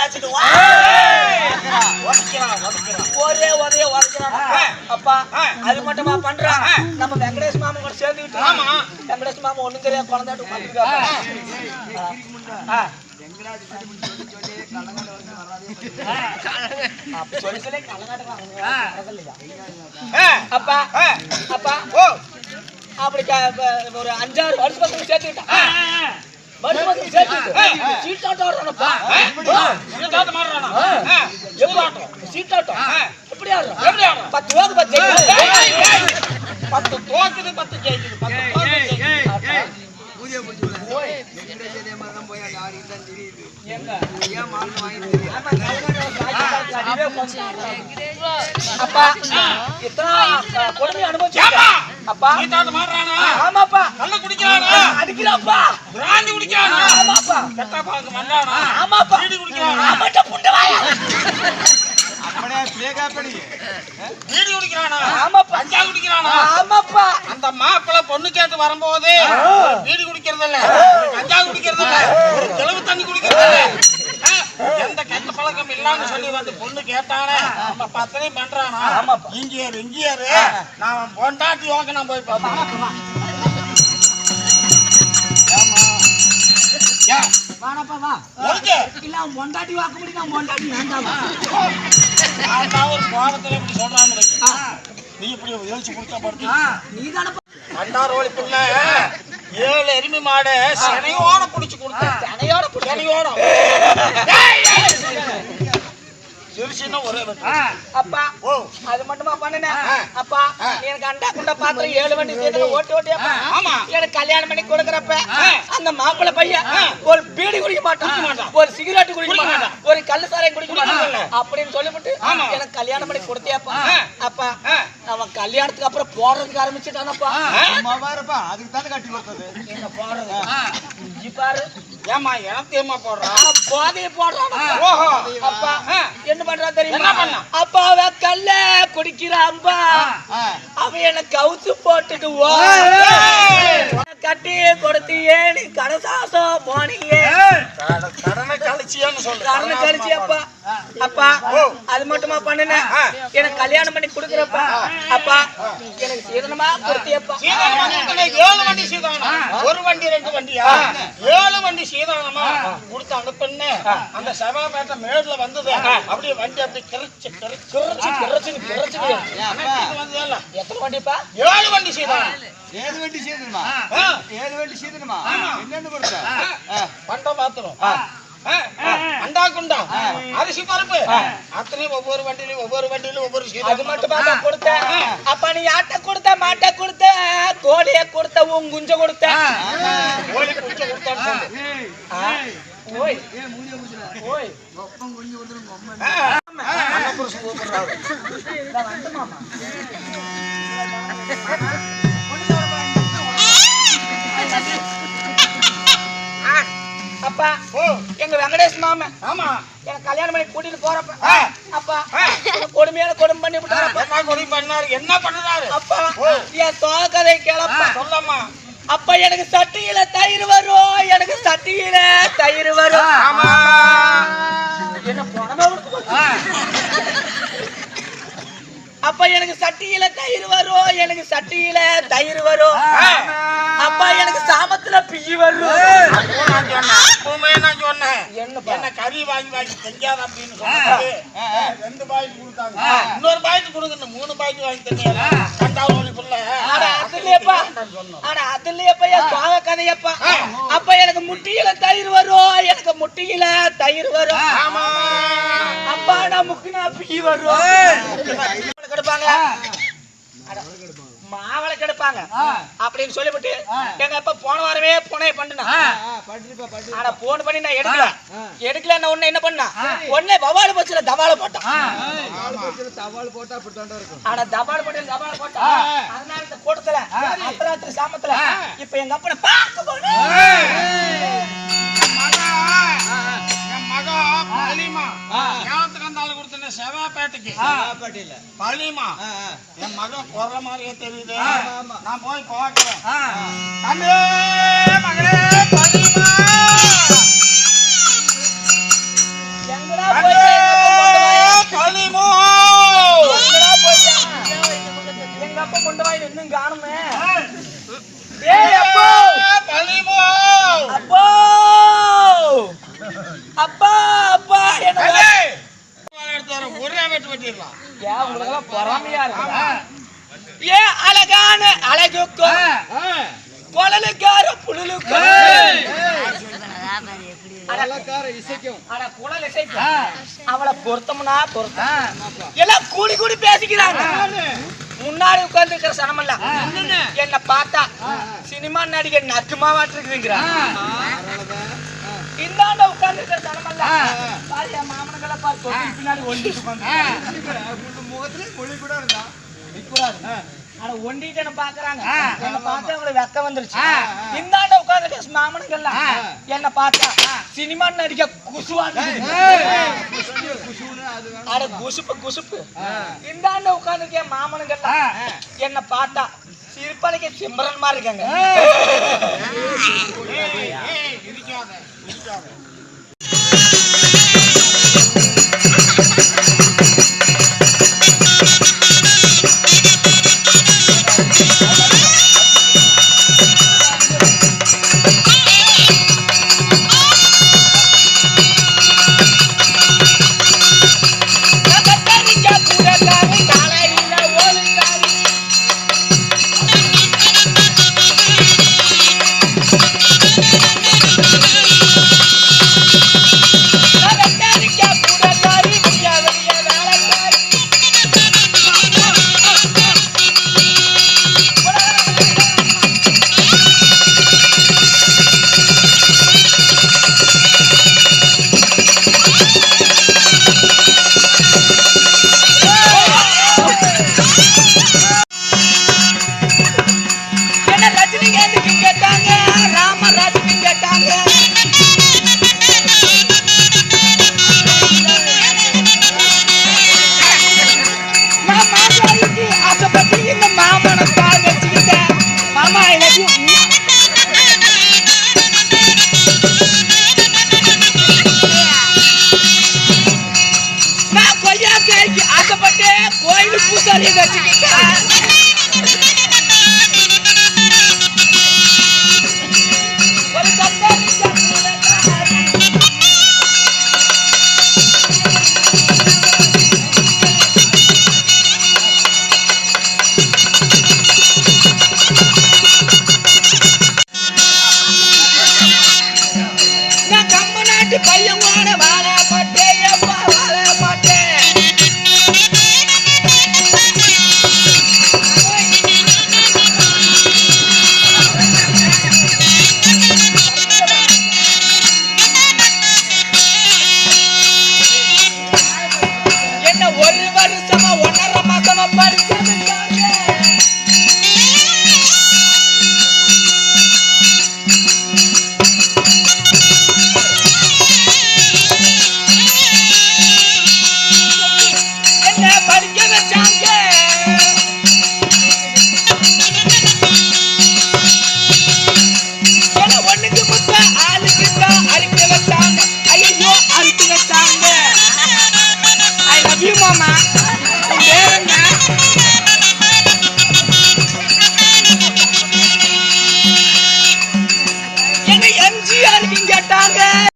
சாச்சிட்டு ஒரே ஒரே உதைக்கிறான். அப்பா அது மட்டுமா பண்றான். நம்ம வெங்கடேஷ் மாமா கூட சேர்ந்துக்கிட்டு வெங்கடேஷ் மாமா ஒண்ணும் தெரியாது குழந்தைட்டு உட்காந்துருக்காங்க. அப்பா அப்பா அப்படி ஒரு 5-6 வருஷம் சேர்த்துக்கிட்டான். சீட்டாட்டம் எப்படி ஆடுறோம்? 10 தோக்கு 10 தோக்குது 10 ஜெயிக்குது. அப்பா இத்தனை கொடுமை அனுபவிச்சு அப்பா ஆமாப்பா நல்ல குடிக்கிறானா அடிக்கிறாப்பா பிராந்தி குடிக்கிறானா ஆமாப்பா கெட்ட பாக்கு மண்ணானா ஆமாப்பா பீடி குடிக்கிறானா ஆமாட்ட புண்டவாயா அப்பனே பிளேகா படி பீடி குடிக்கிறானா ஆமாப்பா கஞ்சா குடிக்கிறானா ஆமாப்பா அந்த மாப்பிளை பொண்ணு கேட்டு வரும்போது பீடி குடிக்கிறது இல்ல கஞ்சா குடிக்கிறது இல்ல தெளிவு தண்ணி குடிக்கிறது இல்ல எந்த கெட்ட பழக்கம் இல்லான்னு சொல்லி வந்து பொண்ணு கேட்டானே நம்ம பத்தனை பண்றானா ஆமாப்பா இங்கேயாரு நான் பொண்டாட்டி யோக நான் போய் பாப்பேன் வாடப்பா வா ஓகே இல்ல பொண்டாட்டி வாக்க முடியும் நான் பொண்டாட்டி வேண்டாமா நான் ஒரு கோபத்துல இப்படி சொல்றான்னு நீ இப்படி யோசிச்சு கொடுத்தா படுத்து நீதான அண்டாரோலி புள்ள 7 எருமை மாடு சனையோட புடிச்சு கொடுத்த சனையோட சிறுசின்ன ஒரே அப்பா அது மட்டுமா பண்ணனே அப்பா எனக்கு அண்டா குண்டா பாத்திரம் 7 வண்டி சேர்த்து ஓட்டி ஆமா எனக்கு கல்யாணம் பண்ணி கொடுக்கறப்ப அந்த மாப்பிள்ளை பையன் ஒரு பீடி குடிக்க மாட்டான் ஒரு சிகரெட் குடிக்க மாட்டான் ஒரு கள்ளு சாராயம் குடிக்க மாட்டான் அப்படின்னு சொல்லிவிட்டு எனக்கு கல்யாணம் பண்ணி கொடுத்தியாப்பா அப்பா அவன் கல்யாணத்துக்கு அப்புறம் போறதுக்கு ஆரம்பிச்சுட்டானப்பா பாருப்பா அதுக்கு தானே கட்டி கொடுத்தது என்ன போறது பாரு ஏமா எனத்தேமா போடுறான் போதைய போடுறான் ஓஹோ அப்பா என்ன பண்றா தெரியுமா அப்பா அவ கல்ல குடிக்கிறான்பா அவன் எனக்கு கவுத்து போட்டுட்டு கட்டி கொடுத்தியே நீ கடசாசம் போனியே கடனை கழிச்சியான்னு சொல்ற கடனை கழிச்சியப்பா அப்பா அது மட்டுமா பண்ணுன எனக்கு கல்யாணம் பண்ணி கொடுக்குறப்பா அப்பா எனக்கு சீதனமா கொடுத்தியப்பா 7 வண்டி சீதானம் ஒரு வண்டி 2 வண்டியா 7 வண்டி சீதானமா கொடுத்து அனுப்புன்னு அந்த சபாபேட்டை மேடுல வந்தது அப்படியே வண்டி அப்படி கிரச்சு வந்ததல்ல எத்தனை வண்டிப்பா 7 வண்டி சீதானம் 7 வண்டி சீதனமா 7 வண்டி சீதனமா என்னன்னு கொடுத்த பண்டம் மாத்திரம் அண்டா குண்டா அரிசி பருப்பு அத்தனை ஒவ்வொரு வண்டியிலும் ஒவ்வொரு சீதனம் அது மட்டும் தான் கொடுத்தேன் அப்ப நீ ஆட்ட கொடுத்த மாட்ட கொடுத்த கோழிய கொடுத்த உன் குஞ்ச கொடுத்த கோழி குஞ்ச கொடுத்தான்னு சொல்லு ஓய் ஓய் ஒப்பம் குஞ்சு கொடுத்துரும் அம்மா அண்ணா புருஷன் கூப்பிடுறாரு நான் வந்து மாமா அப்பா எங்க வெங்கடேஷ் மாமா ஆமா எனக்கு கல்யாணம் பண்ணி கூட்டிட்டு போறப்ப அப்பா கொடுமையான கொடுமை பண்ணி விட்டாரு என்ன பண்ணாரு அப்பா என் தோக்கதை கிளப்ப சொல்லம்மா அப்ப எனக்கு சட்டியில தயிர் வரும் ஆமா என்ன போனமா அப்ப எனக்கு சட்டியில தயிர் வரும் அப்பா எனக்கு சாமத்துல பிஜி வரும் நான் சொன்னேன் என்ன கறி வாங்கி செஞ்சாத அப்படின்னு சொன்னது 2 பாக்கெட் கொடுத்தாங்க இன்னொரு பாக்கெட் கொடுங்க 3 பாக்கெட் வாங்கி தந்தீங்க கண்டாவோலி புள்ள அதுலயேப்பா என் பாவ கதையப்பா அப்ப எனக்கு முட்டியில தயிர் வரும் ஆமா அப்பா நான் முக்கினா பிஜி வரும் கெடுப்பாங்க மாவளை கெடுப்பாங்க அப்படின்னு சொல்லிவிட்டு எங்க அப்பா போன வாரமே புனைய பண்ணுனா ஆனா போன் பண்ணி நான் எடுக்கல ஒண்ணு என்ன பண்ணா ஒண்ணே வவால் பச்சல தவால போட்டான் ஆனா தவால் போட்டா அதனால இந்த கூட்டத்துல அர்த்தராத்திரி சாமத்துல இப்ப எங்க அப்பனை பார்க்க போனேன் செவாப்பேட்டைக்கு பழனிமா என் மகன் போற மாதிரியே தெரியுது நான் போய் பார்க்கிறேன் மகளே பழனிமா அப்பா அப்பா என்ன ஒரே வெட்டு வெட்டிடலாம். ஏன் உங்களுக்கு பொறாமையா இருக்கா? ஏன் அழகான அழகுக்கும் குழலுக்கார புழலுக்கும் அவளை பொருத்தம்னா பொருத்தம் எல்லாம் கூடி கூடி பேசிக்கிறாங்க. முன்னாடி உட்கார்ந்து இருக்கிற சனமல்ல என்ன பார்த்தா சினிமா நடிகர் நக்குமாவாட்டிருக்கிறீங்களா? இந்தாண்ட உட்கார்ந்து இருக்கிற சனமல்ல பாரியா மாமனங்களை பார்த்து பின்னாடி ஒண்டி முகத்துல மொழி கூட இருந்தா ஆனா ஒண்டிட்டு என்ன பாக்குறாங்க. என்ன பார்த்தா அவங்களுக்கு வெக்க வந்துருச்சு. இந்தாண்ட உட்கார்ந்து மாமனங்கள்லாம் என்ன பார்த்தா சினிமா நடிக்க குசுவாங்க. அட குசுப்பு குசுப்பு. இந்தாண்ட உட்கார்ந்து மாமனங்கள்லாம் என்ன பார்த்தா சிரிப்பலைக்கு சிம்பரன் மாதிரி இருக்காங்க. கோயிலுக்கு பூசாரியை வச்சுக்கிட்டேன். நான் கம்ம நாட்டு பையன் வாழ மாட்டேன் வாழ மாட்டேன். என்ன ஒரு வருஷமா 1.5 மாசமா படிச்சு